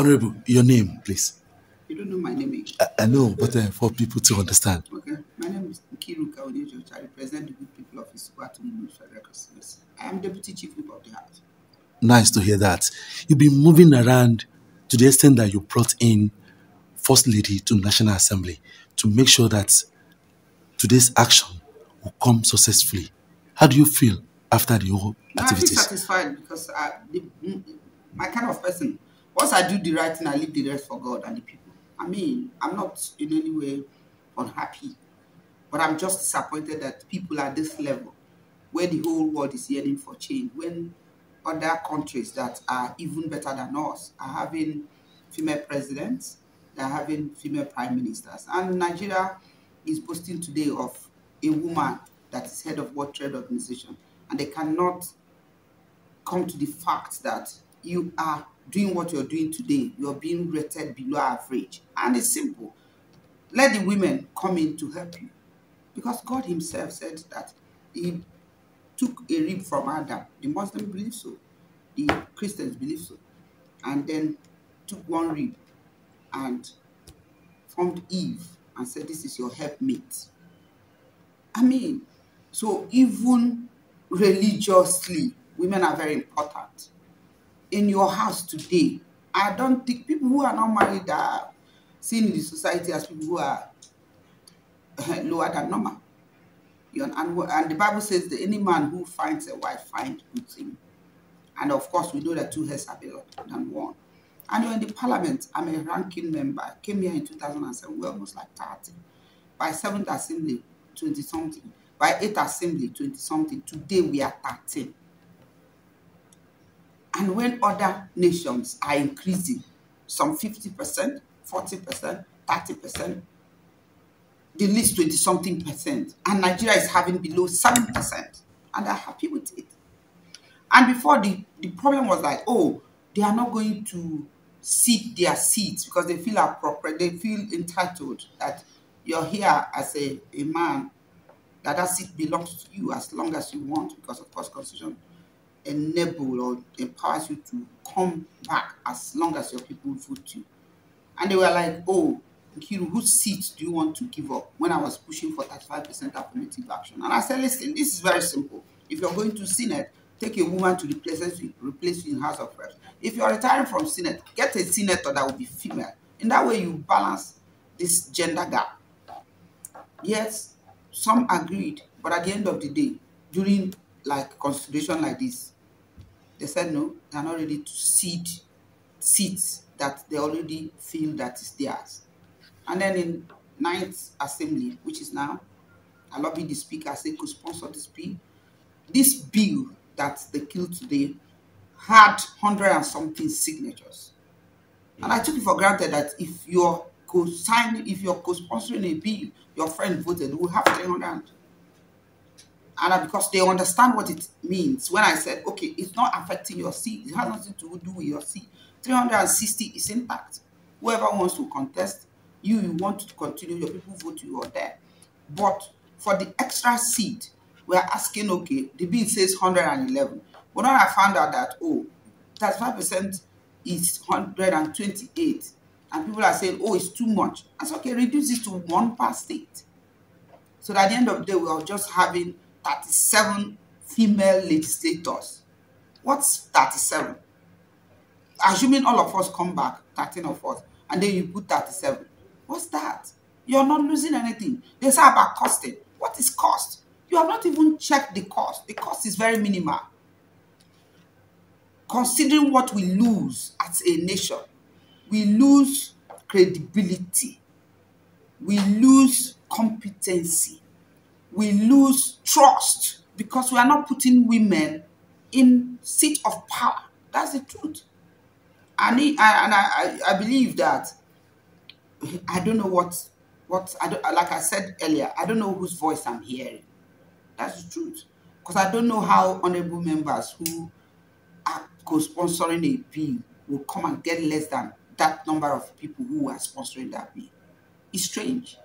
Honorable, your name, please. You don't know my name. I know, but for people to understand. Okay, my name is Nkeriuka Onyejeocha. I represent the good people of Isukwatu Federal Constituency. I am Deputy Chief Whip of the House. Nice to hear that. You've been moving around to the extent that you brought in First Lady to National Assembly to make sure that today's action will come successfully. How do you feel after the whole activities? I feel satisfied because my kind of person, once I do the right thing, I leave the rest for God and the people. I mean, I'm not in any way unhappy, but I'm just disappointed that people at this level, where the whole world is yearning for change, when other countries that are even better than us are having female presidents, they're having female prime ministers. And Nigeria is boasting today of a woman that is head of World Trade Organization. And they cannot come to the fact that you are doing what you're doing today. You're being rated below average. And it's simple. Let the women come in to help you. Because God himself said that he took a rib from Adam. The Muslims believe so. The Christians believe so. And then took one rib and formed Eve and said, this is your helpmate. I mean, so even religiously, women are very important. In your house today, I don't think people who are not married are seen in the society as people who are lower than normal. And the Bible says that any man who finds a wife finds good thing. And of course, we know that two heads are better than one. And you're in the parliament. I'm a ranking member. I came here in 2007. We're almost like 30. By 7th assembly, 20-something. By 8th assembly, 20-something. Today, we are 13. And when other nations are increasing, some 50%, 40%, 30%, the least 20-something percent, and Nigeria is having below 7%, and they're happy with it. And before, the problem was like, oh, they are not going to seat their seats because they feel appropriate, they feel entitled that you're here as a man, that seat belongs to you as long as you want, because of course Constitution enable or empowers you to come back as long as your people vote you. And they were like, oh, Nkiru, whose seat do you want to give up? When I was pushing for 35% affirmative action. And I said, listen, this is very simple. If you're going to Senate, take a woman to replace you in House of Reps. If you're retiring from Senate, get a senator that will be female. In that way, you balance this gender gap. Yes, some agreed, but at the end of the day, during like consideration like this, they said no, they're not ready to cede seats that they already feel that is theirs. And then in 9th Assembly, which is now, I lobbied the speaker, I said, co-sponsor this bill. This bill that they killed today had 100 and something signatures. And I took it for granted that if you're co-signing, if you're co-sponsoring a bill, your friend voted, we'll have 300. And because they understand what it means. When I said, okay, it's not affecting your seat, it has nothing to do with your seat. 360 is intact. Whoever wants to contest, you want to continue, your people vote you are there. But for the extra seat, we're asking, okay, the bill says 111. But then I found out that, oh, 35% is 128. And people are saying, oh, it's too much. I said, okay, reduce it to 1 per state. So that at the end of the day, we are just having 37 female legislators. What's 37? Assuming all of us come back, 13 of us, and then you put 37. What's that? You're not losing anything. They say about costing. What is cost? You have not even checked the cost. The cost is very minimal. Considering what we lose as a nation, we lose credibility. We lose competency. We lose trust because we are not putting women in seat of power. That's the truth. And I believe that, I don't know what like I said earlier, I don't know whose voice I'm hearing. That's the truth. Because I don't know how honorable members who are co-sponsoring a bill will come and get less than that number of people who are sponsoring that bill. It's strange.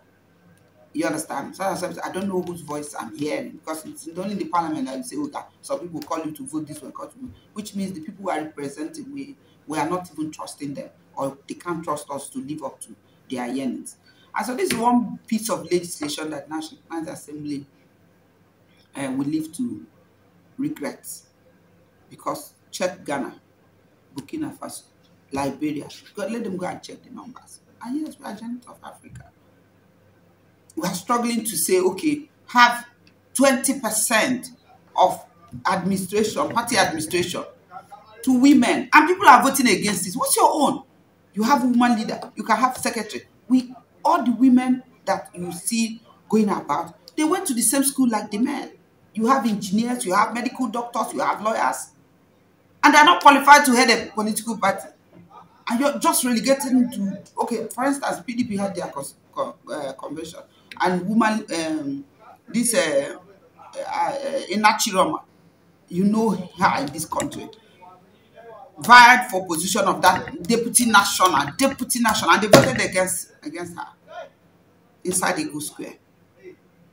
You understand? So I don't know whose voice I'm hearing, because it's only in the parliament that you say, oh, that some people call you to vote this way, which means the people who are representing, we are not even trusting them. or they can't trust us to live up to their yearnings. And so this is one piece of legislation that National Assembly will live to regret, because check Ghana, Burkina Faso, Liberia. Let them go and check the numbers. And yes, we are giant of Africa. We are struggling to say, okay, have 20% of administration, party administration, to women, and people are voting against this. What's your own? You have a woman leader, you can have secretary. All the women that you see going about, they went to the same school like the men. You have engineers, you have medical doctors, you have lawyers, and they're not qualified to head a political party. And you're just relegating to, okay, for instance, PDP had their convention, and woman, this Inachiroma, you know her in this country, vied for position of that deputy national, and they voted against her inside Eagle Square.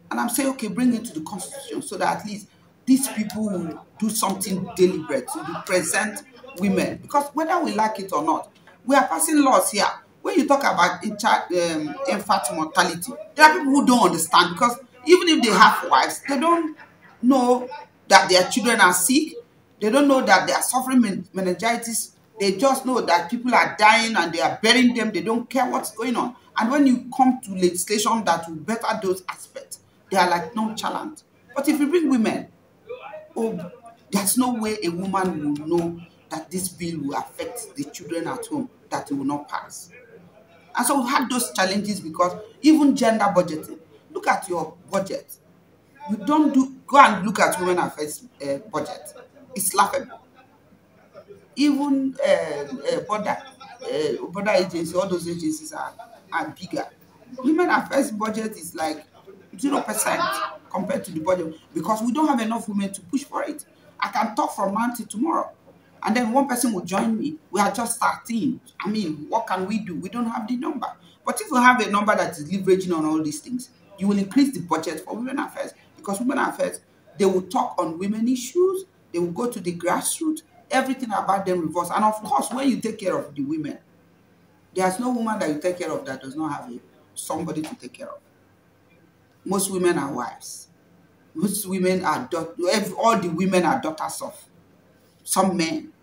And I'm saying, okay, bring it to the constitution so that at least these people will do something deliberate to represent women. Because whether we like it or not, we are passing laws here. When you talk about infant mortality, there are people who don't understand, because even if they have wives, they don't know that their children are sick. They don't know that they are suffering meningitis. They just know that people are dying and they are burying them. They don't care what's going on. And when you come to legislation that will better those aspects, they are like nonchalant. But if you bring women, oh, there's no way a woman will know that this bill will affect the children at home, that it will not pass. And so we had those challenges, because even gender budgeting, look at your budget. You don't go and look at women affairs budget. It's laughable. Even border agencies, all those agencies are bigger. Women affairs budget is like 0% compared to the budget, because we don't have enough women to push for it. I can talk from now till tomorrow, and then one person will join me. We are just starting. I mean, what can we do? We don't have the number. But if you have a number that is leveraging on all these things, you will increase the budget for women affairs, because women affairs, they will talk on women issues. They will go to the grassroots. Everything about them revolves. And of course, when you take care of the women, there's no woman that you take care of that does not have somebody to take care of. Most women are wives. Most women are all the women are daughters of some men.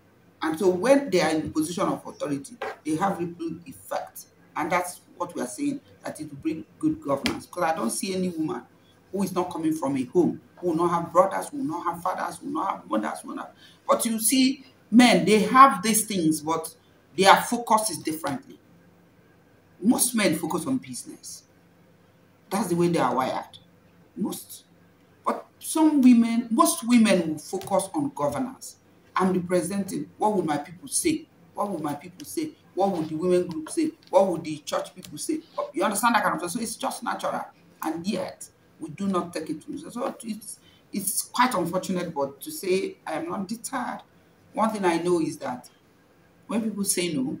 And so when they are in the position of authority, they have ripple effect. And that's what we are saying, that it will bring good governance. Because I don't see any woman who is not coming from a home, who will not have brothers, who will not have fathers, who will not have mothers, who will not. But you see, men, they have these things, but their focus is differently. Most men focus on business. That's the way they are wired. Most. But most women will focus on governance. I'm representing, what would my people say? What would my people say? What would the women group say? What would the church people say? You understand that kind of thing? So it's just natural. And yet, we do not take it to. So it's quite unfortunate, but to say I am not deterred. One thing I know is that when people say no,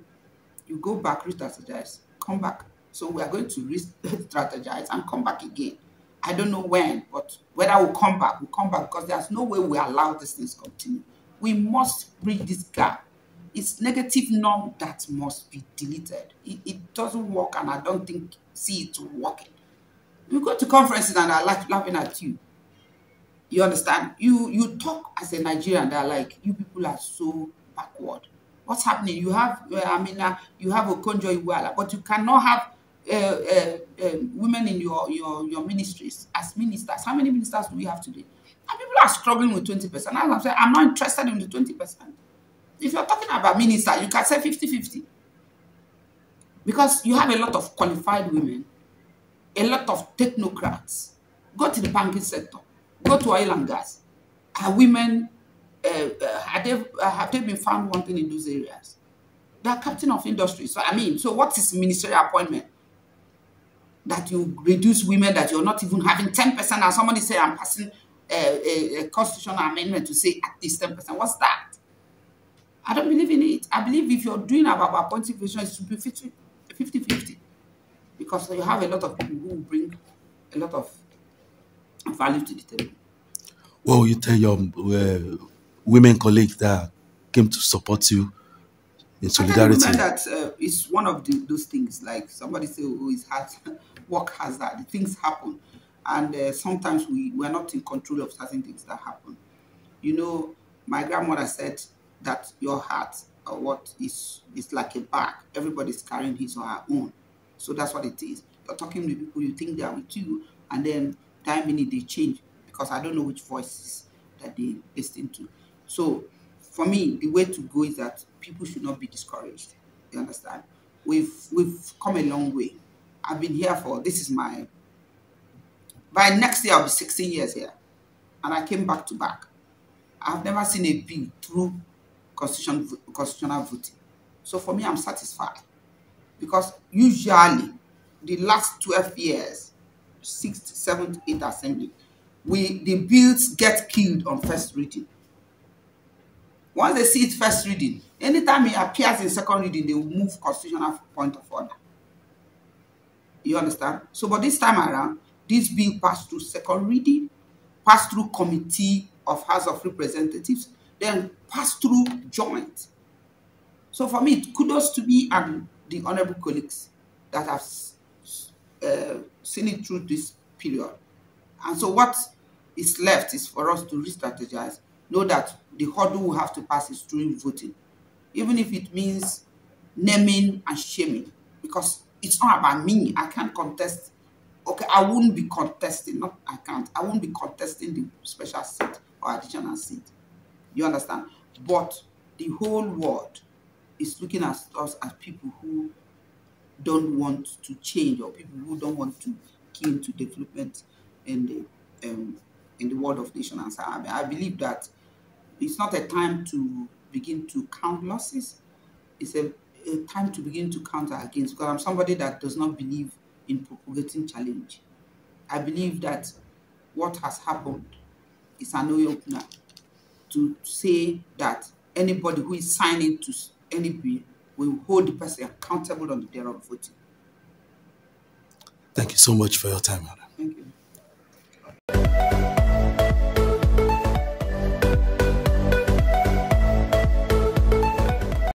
you go back, re-strategize, come back. So we are going to re-strategize and come back again. I don't know when, but whether we'll come back, because there's no way we allow these things to continue. We must bridge this gap. It's negative norm that must be deleted. It doesn't work, and I don't see it working. You go to conferences and they're laughing at you. You understand? You talk as a Nigerian, they're like, you people are so backward. What's happening? You have, you have Okonjo Iweala, but you cannot have women in your ministries as ministers. How many ministers do we have today? And people are struggling with 20%. As I'm saying, I'm not interested in the 20%. If you're talking about minister, you can say 50-50. Because you have a lot of qualified women, a lot of technocrats. Go to the banking sector, go to oil and gas. Are women, have they been found wanting in those areas? They are captain of industry. So what is ministerial appointment? That you reduce women, that you're not even having 10%, and somebody say I'm passing a constitutional amendment to say at least 10%. What's that? I don't believe in it. I believe if you're doing about appointing positions, it should be 50-50. Because you have a lot of people who will bring a lot of value to the table. Well, you tell your women colleagues that came to support you in I tell women solidarity. that it's one of those things. Like somebody say, "Oh, it's hard, work hazard." Things happen, and sometimes we're not in control of certain things that happen. You know, my grandmother said that your heart or what is like a bag. Everybody's carrying his or her own. So that's what it is. You're talking to people, you think they are with you, and then time minute they change because I don't know which voices that they listen to. So for me, the way to go is that people should not be discouraged. You understand? We've come a long way. I've been here for this is my by next year I'll be 16 years here. And I came back to back. I've never seen a bill through constitutional voting. So for me, I'm satisfied because usually the last 12 years, sixth, seventh, eighth assembly, the bills get killed on first reading. Once they see it first reading, anytime it appears in second reading, they will move constitutional point of order. You understand? So, but this time around, this bill passed through second reading, passed through committee of House of Representatives, then passed through joint. So for me, kudos to me and the honorable colleagues that have seen it through this period. And so what is left is for us to re-strategize, know that the hurdle we have to pass is through voting, even if it means naming and shaming, because it's not about me. I can't contest. Okay, I wouldn't be contesting, not I can't. I won't be contesting the special seat or additional seat. You understand? But the whole world is looking at us as people who don't want to change or people who don't want to key into development in the world of nations. I believe that it's not a time to begin to count losses. It's a time to begin to counter against because I'm somebody that does not believe in propagating challenge. I believe that what has happened is an eye opener to say that anybody who is signing to any bill will hold the person accountable on the day of voting. Thank you so much for your time, Madam.